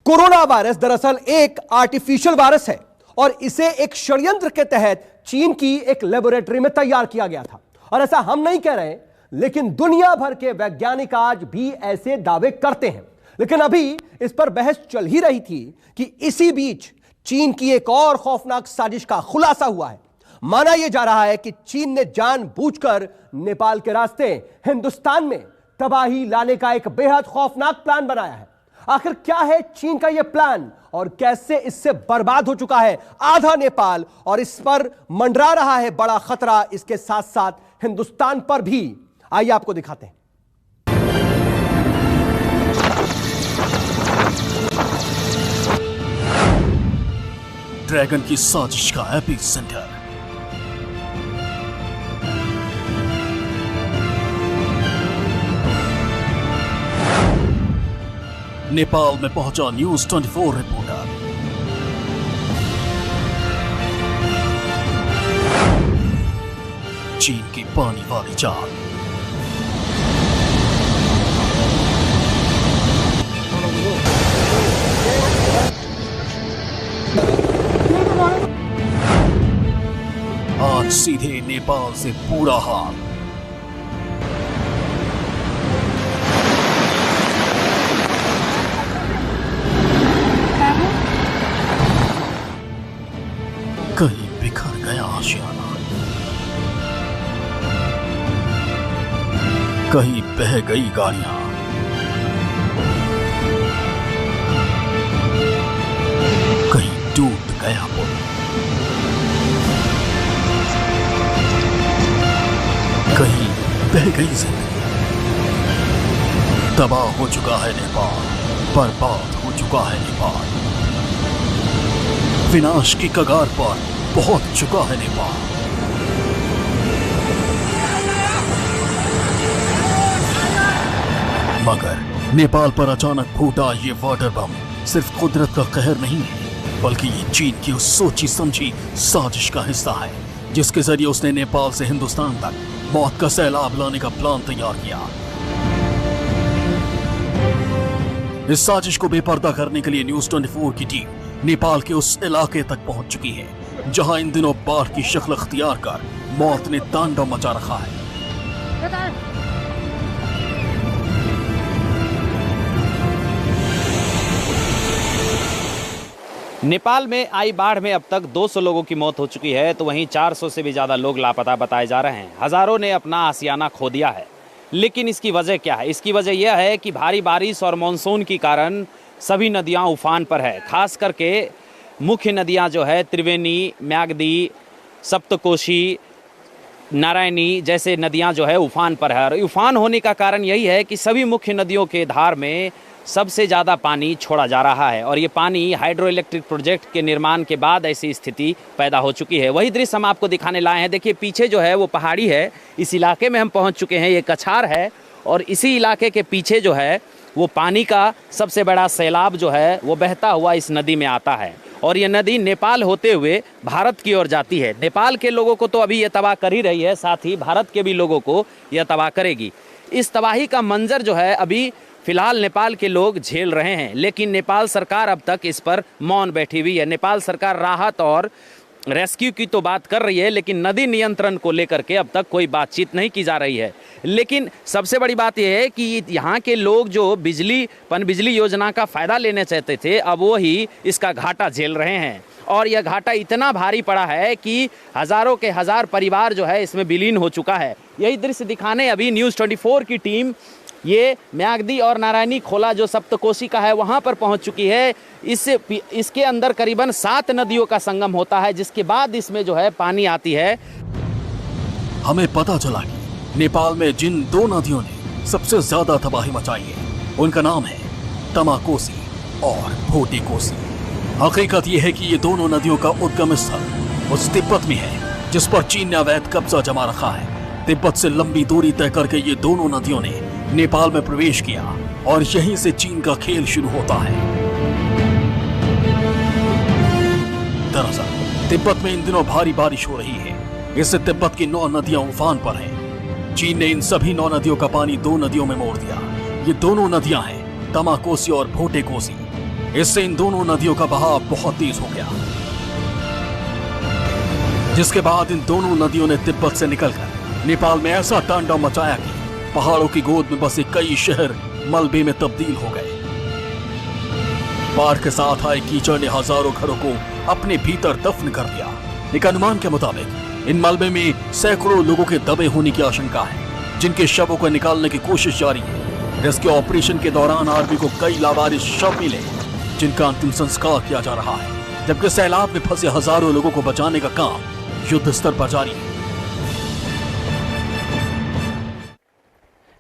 Corona virus दरअसल एक artificial virus है और इसे एक षड्यंत्र के तहत चीन की एक लेबोरेटरी में तैयार किया गया था। और ऐसा हम नहीं कह रहे, लेकिन दुनिया भर के वैज्ञानिक आज भी ऐसे दावे करते हैं। लेकिन अभी इस पर बहस चल ही रही थी कि इसी बीच चीन की एक और खौफनाक साजिश का खुलासा हुआ है। माना यह जा रहा है कि चीन ने जानबूझकर नेपाल के रास्ते हिंदुस्तान में तबाही लाने का एक बेहद खौफनाक प्लान बनाया है। आखिर क्या है चीन का यह प्लान और कैसे इससे बर्बाद हो चुका है आधा नेपाल और इस पर मंडरा रहा है बड़ा खतरा, इसके साथ साथ हिंदुस्तान पर भी। आइए आपको दिखाते हैं। ड्रैगन की साजिश का एपिसेंटर नेपाल में पहुंचा न्यूज 24 रिपोर्टर। चीन की पानी वाली चाल। आज सीधे नेपाल से पूरा हाल। कहीं बिखर गया आशियाना, कहीं बह गई गाड़ियां, कहीं टूट गया पुल, कहीं बह गई जिंदगी। तबाह हो चुका है नेपाल, बर्बाद हो चुका है नेपाल, विनाश की कगार पर पहुंच चुका है नेपाल। मगर नेपाल पर अचानक फूटा ये वाटर बम सिर्फ कुदरत का कहर नहीं है, बल्कि ये चीन की उस सोची समझी साजिश का हिस्सा है जिसके जरिए उसने नेपाल से हिंदुस्तान तक मौत का सैलाब लाने का प्लान तैयार किया। इस साजिश को बेपर्दा करने के लिए न्यूज 24 की टीम नेपाल के उस इलाके तक पहुंच चुकी है जहां इन दिनों बाढ़ की शक्ल अख्तियार कर मौत ने तांडव मचा रखा है। नेपाल में आई बाढ़ में अब तक 200 लोगों की मौत हो चुकी है, तो वहीं 400 से भी ज़्यादा लोग लापता बताए जा रहे हैं। हज़ारों ने अपना आशियाना खो दिया है। लेकिन इसकी वजह क्या है? इसकी वजह यह है कि भारी बारिश और मानसून के कारण सभी नदियां उफान पर है। खास करके मुख्य नदियां जो है त्रिवेणी, म्याग्दी, सप्तकोशी, नारायणी जैसे नदियां जो है उफान पर है। और उफान होने का कारण यही है कि सभी मुख्य नदियों के धार में सबसे ज़्यादा पानी छोड़ा जा रहा है और ये पानी हाइड्रो इलेक्ट्रिक प्रोजेक्ट के निर्माण के बाद ऐसी स्थिति पैदा हो चुकी है। वही दृश्य हम आपको दिखाने लाए हैं। देखिए पीछे जो है वो पहाड़ी है, इस इलाके में हम पहुंच चुके हैं। ये कछार है और इसी इलाके के पीछे जो है वो पानी का सबसे बड़ा सैलाब जो है वो बहता हुआ इस नदी में आता है और ये नदी नेपाल होते हुए भारत की ओर जाती है। नेपाल के लोगों को तो अभी ये तबाह कर ही रही है, साथ ही भारत के भी लोगों को यह तबाह करेगी। इस तबाही का मंजर जो है अभी फिलहाल नेपाल के लोग झेल रहे हैं, लेकिन नेपाल सरकार अब तक इस पर मौन बैठी हुई है। नेपाल सरकार राहत और रेस्क्यू की तो बात कर रही है, लेकिन नदी नियंत्रण को लेकर के अब तक कोई बातचीत नहीं की जा रही है। लेकिन सबसे बड़ी बात यह है कि यहाँ के लोग जो पनबिजली योजना का फ़ायदा लेने चाहते थे, अब वो ही इसका घाटा झेल रहे हैं और यह घाटा इतना भारी पड़ा है कि हज़ारों के हज़ार परिवार जो है इसमें विलीन हो चुका है। यही दृश्य दिखाने अभी न्यूज़ 24 की टीम ये म्याग्दी और नारायणी खोला जो सप्तकोशी का है वहाँ पर पहुँच चुकी है। इसके अंदर करीबन 7 नदियों का संगम होता है, जिसके बाद इसमें जो है पानी आती है। हमें पता चला कि नेपाल में जिन 2 नदियों ने सबसे ज्यादा तबाही मचाई है उनका नाम है तमाकोसी और भोटेकोसी। हकीकत यह है कि ये दोनों नदियों का उद्गम स्थल उस तिब्बत में है जिस पर चीन ने अवैध कब्जा जमा रखा है। तिब्बत से लंबी दूरी तय करके ये दोनों नदियों ने नेपाल में प्रवेश किया और यहीं से चीन का खेल शुरू होता है। दरअसल तिब्बत में इन दिनों भारी बारिश हो रही है, इससे तिब्बत की 9 नदियां उफान पर हैं। चीन ने इन सभी 9 नदियों का पानी 2 नदियों में मोड़ दिया। ये दोनों नदियां हैं तमाकोसी और भोटेकोसी। इससे इन दोनों नदियों का बहाव बहुत तेज हो गया, जिसके बाद इन दोनों नदियों ने तिब्बत से निकलकर नेपाल में ऐसा तांडव मचाया कि पहाड़ों की गोद में बसे कई शहर मलबे में तब्दील हो गए। बाढ़ के साथ आए कीचड़ ने हजारों घरों को अपने भीतर दफन कर दिया। एक अनुमान के मुताबिक इन मलबे में सैकड़ों लोगों के दबे होने की आशंका है, जिनके शवों को निकालने की कोशिश जारी है। रेस्क्यू ऑपरेशन के दौरान आर्मी को कई लावारिस शव मिले, जिनका अंतिम संस्कार किया जा रहा है, जबकि सैलाब में फंसे हजारों लोगों को बचाने का काम युद्ध स्तर पर जारी है।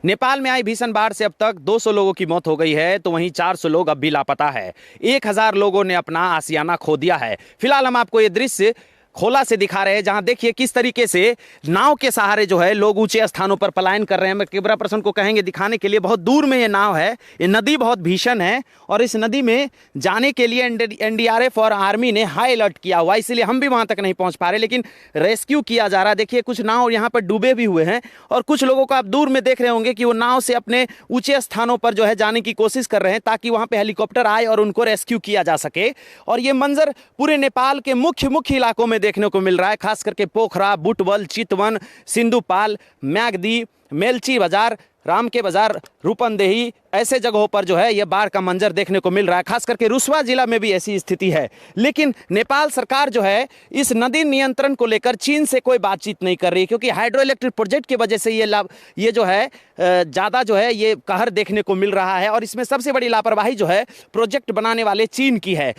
नेपाल में आई भीषण बाढ़ से अब तक 200 लोगों की मौत हो गई है, तो वहीं 400 लोग अब भी लापता है। 1000 लोगों ने अपना आशियाना खो दिया है। फिलहाल हम आपको ये दृश्य खोला से दिखा रहे हैं, जहां देखिए किस तरीके से नाव के सहारे जो है लोग ऊंचे स्थानों पर पलायन कर रहे हैं। मैं कैमरा पर्सन को कहेंगे दिखाने के लिए, बहुत दूर में ये नाव है। ये नदी बहुत भीषण है और इस नदी में जाने के लिए एनडीआरएफ और आर्मी ने हाई अलर्ट किया हुआ, इसलिए हम भी वहां तक नहीं पहुंच पा रहे, लेकिन रेस्क्यू किया जा रहा है। देखिए कुछ नाव यहाँ पर डूबे भी हुए हैं और कुछ लोगों को आप दूर में देख रहे होंगे कि वो नाव से अपने ऊंचे स्थानों पर जो है जाने की कोशिश कर रहे हैं, ताकि वहां पर हेलीकॉप्टर आए और उनको रेस्क्यू किया जा सके। और ये मंजर पूरे नेपाल के मुख्य इलाकों में देखने को मिल रहा है, खास करके पोखरा, बुटवल, चितवन, सिंधुपाल, म्याग्दी, मेलची बाजार, राम के बाजार, रूपंदेही, ऐसे जगहों पर जो है ये बाढ़ का मंजर देखने को मिल रहा है। खास करके रुसवा जिला में भी ऐसी स्थिति है। लेकिन नेपाल सरकार जो है इस नदी नियंत्रण को लेकर चीन से कोई बातचीत नहीं कर रही, क्योंकि हाइड्रो इलेक्ट्रिक प्रोजेक्ट की वजह से ये जो है ज़्यादा जो है ये कहर देखने को मिल रहा है। और इसमें सबसे बड़ी लापरवाही जो है प्रोजेक्ट बनाने वाले चीन की है।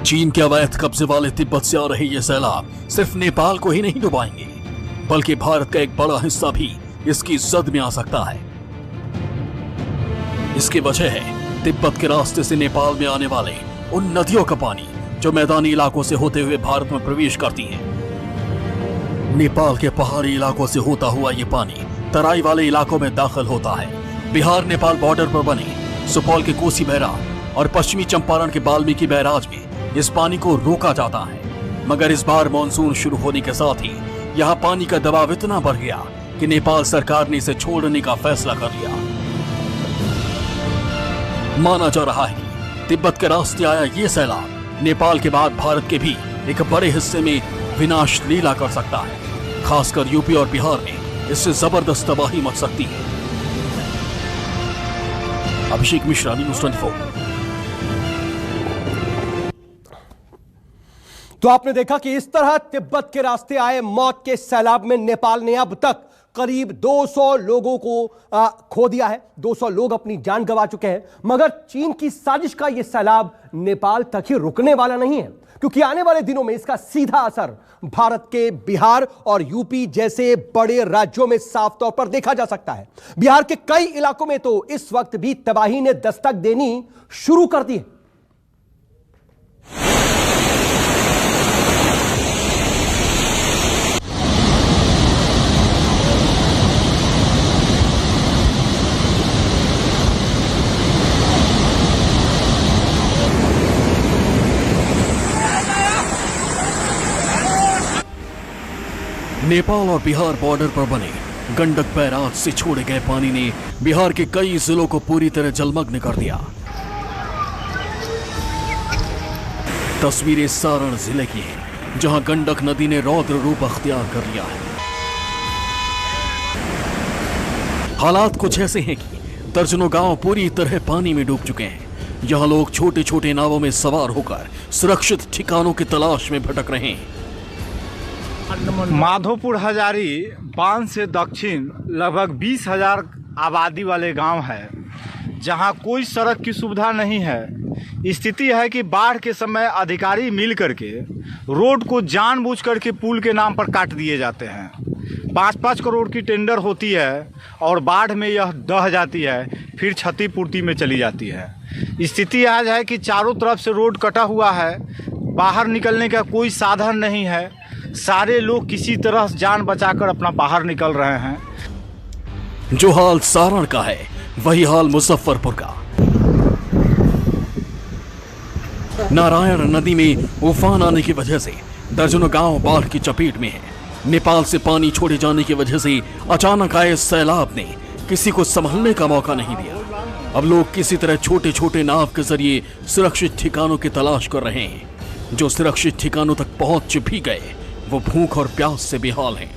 चीन के अवैध कब्जे वाले तिब्बत से आ रहे ये सैलाब सिर्फ नेपाल को ही नहीं डुबाएंगे, बल्कि भारत का एक बड़ा हिस्सा भी इसकी जद में आ सकता है। इसकी वजह है तिब्बत के रास्ते से नेपाल में आने वाले उन नदियों का पानी जो मैदानी इलाकों से होते हुए भारत में प्रवेश करती हैं। नेपाल के पहाड़ी इलाकों से होता हुआ ये पानी तराई वाले इलाकों में दाखिल होता है। बिहार नेपाल बॉर्डर पर बने सुपौल के कोसी बैराज और पश्चिमी चंपारण के वाल्मीकि बैराज में इस पानी को रोका जाता है, मगर इस बार मानसून शुरू होने के साथ ही यहाँ पानी का दबाव इतना बढ़ गया कि नेपाल सरकार ने इसे छोड़ने का फैसला कर लिया। माना जा रहा है कि तिब्बत के रास्ते आया ये सैलाब नेपाल के बाद भारत के भी एक बड़े हिस्से में विनाश लीला कर सकता है। खासकर यूपी और बिहार में इससे जबरदस्त तबाही मच सकती है। अभिषेक मिश्रा, न्यूज़ 24। तो आपने देखा कि इस तरह तिब्बत के रास्ते आए मौत के सैलाब में नेपाल ने अब तक करीब 200 लोगों को खो दिया है। 200 लोग अपनी जान गंवा चुके हैं। मगर चीन की साजिश का यह सैलाब नेपाल तक ही रुकने वाला नहीं है, क्योंकि आने वाले दिनों में इसका सीधा असर भारत के बिहार और यूपी जैसे बड़े राज्यों में साफ तौर पर देखा जा सकता है। बिहार के कई इलाकों में तो इस वक्त भी तबाही ने दस्तक देनी शुरू कर दी है। नेपाल और बिहार बॉर्डर पर बने गंडक बैराज से छोड़े गए पानी ने बिहार के कई जिलों को पूरी तरह जलमग्न कर दिया। तस्वीरें सारण जिले की हैं, जहां गंडक नदी ने रौद्र रूप अख्तियार कर लिया है। हालात कुछ ऐसे हैं कि दर्जनों गांव पूरी तरह पानी में डूब चुके हैं। यहां लोग छोटे छोटे नावों में सवार होकर सुरक्षित ठिकानों की तलाश में भटक रहे हैं। माधोपुर हजारी बांध से दक्षिण लगभग 20,000 आबादी वाले गांव है, जहां कोई सड़क की सुविधा नहीं है। स्थिति है कि बाढ़ के समय अधिकारी मिल करके रोड को जानबूझ करके पुल के नाम पर काट दिए जाते हैं। 5-5 करोड़ की टेंडर होती है और बाढ़ में यह दह जाती है, फिर क्षतिपूर्ति में चली जाती है। स्थिति आज है कि चारों तरफ से रोड कटा हुआ है, बाहर निकलने का कोई साधन नहीं है। सारे लोग किसी तरह जान बचाकर अपना बाहर निकल रहे हैं। जो हाल सारण का है वही हाल मुजफ्फरपुर का। नारायण नदी में उफान आने की वजह से दर्जनों गांव बाढ़ की चपेट में है। नेपाल से पानी छोड़े जाने की वजह से अचानक आए सैलाब ने किसी को संभलने का मौका नहीं दिया। अब लोग किसी तरह छोटे छोटे नाव के जरिए सुरक्षित ठिकानों की तलाश कर रहे हैं। जो सुरक्षित ठिकानों तक पहुंच भी गए वो भूख और प्यास से बेहाल हैं।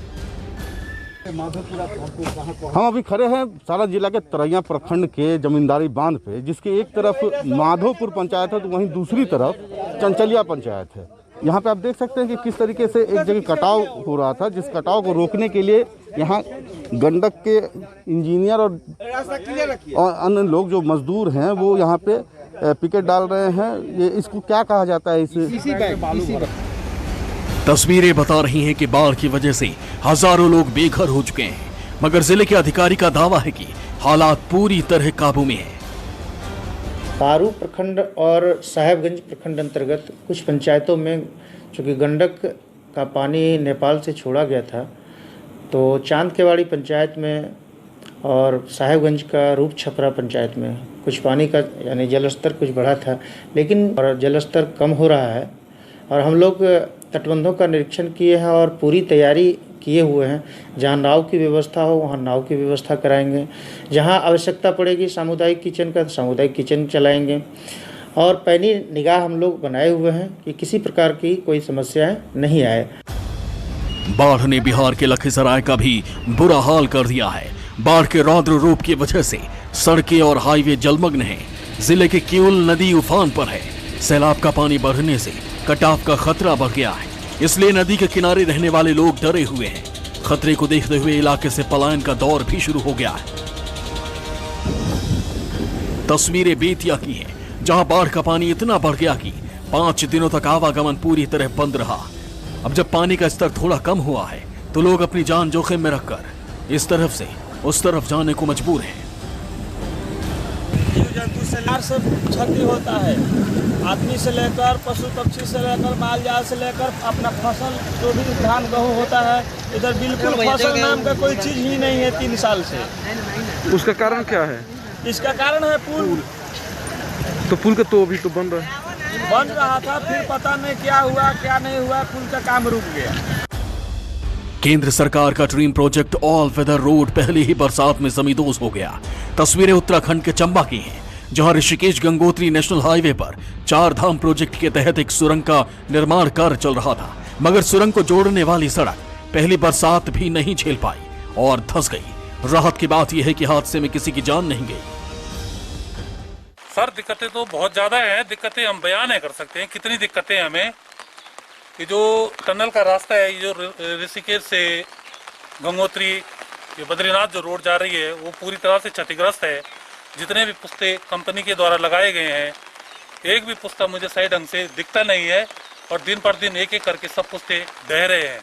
हम अभी खड़े हैं सारण जिला के तरैया प्रखंड के जमींदारी बांध पे, जिसके एक तरफ माधोपुर पंचायत है तो वहीं दूसरी तरफ चंचलिया पंचायत है। यहाँ पे आप देख सकते हैं कि किस तरीके से एक जगह कटाव हो रहा था, जिस कटाव को रोकने के लिए यहाँ गंडक के इंजीनियर और अन्य लोग जो मजदूर हैं वो यहाँ पे पिकेट डाल रहे हैं। ये इसको क्या कहा जाता है? इस तस्वीरें बता रही हैं कि बाढ़ की वजह से हजारों लोग बेघर हो चुके हैं, मगर जिले के अधिकारी का दावा है कि हालात पूरी तरह काबू में है। पारू प्रखंड और साहेबगंज प्रखंड अंतर्गत कुछ पंचायतों में चूँकि गंडक का पानी नेपाल से छोड़ा गया था, तो चांदकेवाड़ी पंचायत में और साहेबगंज का रूप छपरा पंचायत में कुछ पानी का यानी जल स्तर कुछ बढ़ा था, लेकिन जल स्तर कम हो रहा है। और हम लोग तटबंधों का निरीक्षण किए हैं और पूरी तैयारी किए हुए हैं। जहाँ नाव की व्यवस्था हो वहाँ नाव की व्यवस्था कराएंगे, जहाँ आवश्यकता पड़ेगी सामुदायिक किचन का सामुदायिक किचन चलाएंगे। और पैनी निगाह हम लोग बनाए हुए हैं कि किसी प्रकार की कोई समस्याएं नहीं आए। बाढ़ ने बिहार के लखीसराय का भी बुरा हाल कर दिया है। बाढ़ के रौद्र रूप की वजह से सड़कें और हाईवे जलमग्न हैं। जिले के किउल नदी उफान पर है। सैलाब का पानी बढ़ने से कटाव का खतरा बढ़ गया है, इसलिए नदी के किनारे रहने वाले लोग डरे हुए हैं। खतरे को देखते हुए इलाके से पलायन का दौर भी शुरू हो गया है। तस्वीरें बेतिया की हैं, जहां बाढ़ का पानी इतना बढ़ गया कि 5 दिनों तक आवागमन पूरी तरह बंद रहा। अब जब पानी का स्तर थोड़ा कम हुआ है तो लोग अपनी जान जोखिम में रखकर इस तरफ से उस तरफ जाने को मजबूर हैं। जीव जंतु से क्षति होता है, आदमी से लेकर पशु पक्षी से लेकर माल जाल से लेकर अपना फसल जो भी धान गेहूँ होता है, इधर बिल्कुल फसल नाम का कोई चीज ही नहीं है 3 साल से। उसका कारण क्या है? इसका कारण है पुल। तो पुल का तो अभी तो बन रहा था, फिर पता नहीं क्या हुआ क्या नहीं हुआ, पुल का काम रुक गया। केंद्र सरकार का dream project all weather road पहले ही बरसात में जमींदोज हो गया। तस्वीरें उत्तराखंड के चंबा की हैं, जहां ऋषिकेश गंगोत्री नेशनल हाईवे पर 4 धाम प्रोजेक्ट के तहत एक सुरंग का निर्माण कार्य चल रहा था, मगर सुरंग को जोड़ने वाली सड़क पहली बरसात भी नहीं झेल पाई और धंस गई। राहत की बात यह है कि हादसे में किसी की जान नहीं गई। सर दिक्कतें तो बहुत ज़्यादा हैं। दिक्कतें हम बयान नहीं कर सकते हैं कितनी दिक्कतें हमें। ये जो टनल का रास्ता है, ये जो ऋषिकेश से गंगोत्री ये बद्रीनाथ जो रोड जा रही है वो पूरी तरह से क्षतिग्रस्त है। जितने भी पुस्ते कंपनी के द्वारा लगाए गए हैं, एक भी पुस्ता मुझे सही ढंग से दिखता नहीं है और दिन पर दिन एक एक करके सब पुस्ते बह रहे हैं।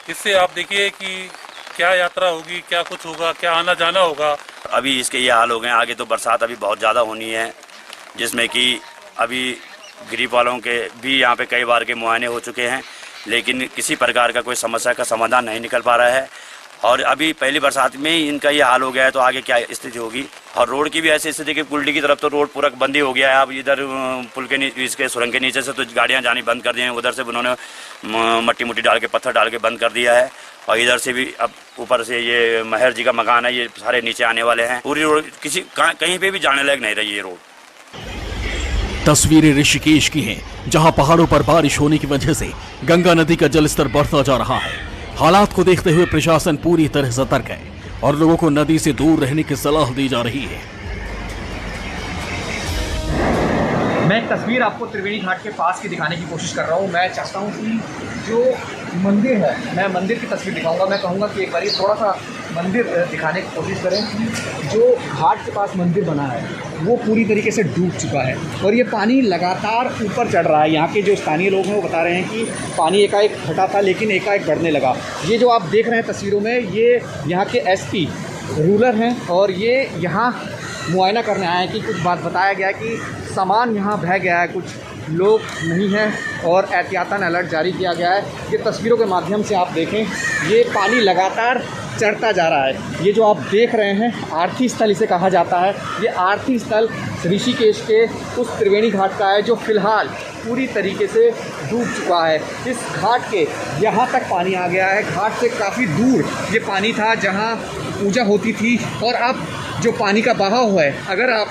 इससे आप देखिए कि क्या यात्रा होगी, क्या कुछ होगा, क्या आना जाना होगा। अभी इसके ये हाल हो गए, आगे तो बरसात अभी बहुत ज़्यादा होनी है, जिसमें कि अभी गरीब वालों के भी यहाँ पे कई बार के मुआयने हो चुके हैं, लेकिन किसी प्रकार का कोई समस्या का समाधान नहीं निकल पा रहा है। और अभी पहली बरसात में ही इनका ये हाल हो गया है, तो आगे क्या स्थिति होगी। और रोड की भी ऐसी स्थिति कि कुल्डी की तरफ तो रोड पूरा बंद ही हो गया है। अब इधर पुल के इसके सुरंग के नीचे से तो गाड़ियाँ जानी बंद कर दी हैं, उधर से उन्होंने मट्टी मुट्टी डाल के पत्थर डाल के बंद कर दिया है। और इधर से भी अब ऊपर से ये महर जी का मकान है, ये सारे नीचे आने वाले हैं। पूरी रोड कहीं पे भी जाने लायक नहीं रही ये रोड। तस्वीरें ऋषिकेश की हैं, जहां पहाड़ों पर बारिश होने की वजह से गंगा नदी का जलस्तर बढ़ता जा रहा है। हालात को देखते हुए प्रशासन पूरी तरह सतर्क है और लोगों को नदी से दूर रहने की सलाह दी जा रही है। मैं एक तस्वीर आपको त्रिवेणी घाट के पास की दिखाने की कोशिश कर रहा हूँ। मैं चाहता हूँ कि जो मंदिर है, मैं मंदिर की तस्वीर दिखाऊंगा। मैं कहूँगा कि एक बार ये थोड़ा सा मंदिर दिखाने की कोशिश करें कि जो घाट के पास मंदिर बना है वो पूरी तरीके से डूब चुका है और ये पानी लगातार ऊपर चढ़ रहा है। यहाँ के जो स्थानीय लोग हैं वो बता रहे हैं कि पानी एकाएक घटा था लेकिन एकाएक बढ़ने लगा। ये जो आप देख रहे हैं तस्वीरों में, ये यहाँ के एसपी रूरल हैं और ये यहाँ मुआयना करने आए हैं कि कुछ बात बताया गया है कि सामान यहाँ बह गया है, कुछ लोग नहीं हैं और एहतियातन अलर्ट जारी किया गया है। ये तस्वीरों के माध्यम से आप देखें, ये पानी लगातार चढ़ता जा रहा है। ये जो आप देख रहे हैं आरती स्थल इसे कहा जाता है। ये आरती स्थल ऋषिकेश के उस त्रिवेणी घाट का है जो फ़िलहाल पूरी तरीके से डूब चुका है। इस घाट के यहाँ तक पानी आ गया है। घाट से काफ़ी दूर ये पानी था जहाँ पूजा होती थी और अब जो पानी का बहाव है, अगर आप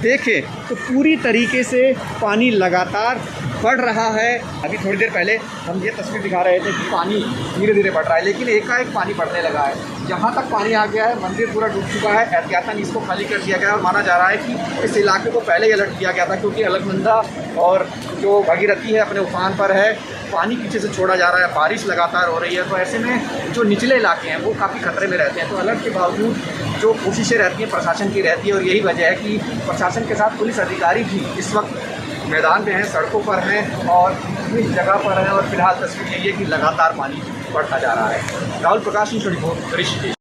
देखें तो पूरी तरीके से पानी लगातार बढ़ रहा है। अभी थोड़ी देर पहले हम ये तस्वीर दिखा रहे थे कि पानी धीरे धीरे बढ़ रहा है, लेकिन एकाएक पानी बढ़ने लगा है। जहाँ तक पानी आ गया है, मंदिर पूरा डूब चुका है। एहतियातन इसको खाली कर दिया गया है और माना जा रहा है कि इस इलाके को पहले ही अलर्ट किया गया था, क्योंकि अलकनंदा और जो भगीरथी है अपने उफान पर है, पानी पीछे से छोड़ा जा रहा है, बारिश लगातार हो रही है। तो ऐसे में जो निचले इलाके हैं वो काफ़ी खतरे में रहते हैं। तो अलर्ट के बावजूद जो कोशिशें रहती हैं प्रशासन की रहती है, और यही वजह है कि प्रशासन के साथ पुलिस अधिकारी भी इस वक्त मैदान में हैं, सड़कों पर हैं और इस जगह पर हैं। और फिलहाल तस्वीर यही है कि लगातार पानी बढ़ता जा रहा है। राहुल प्रकाश, ऋषिकेश।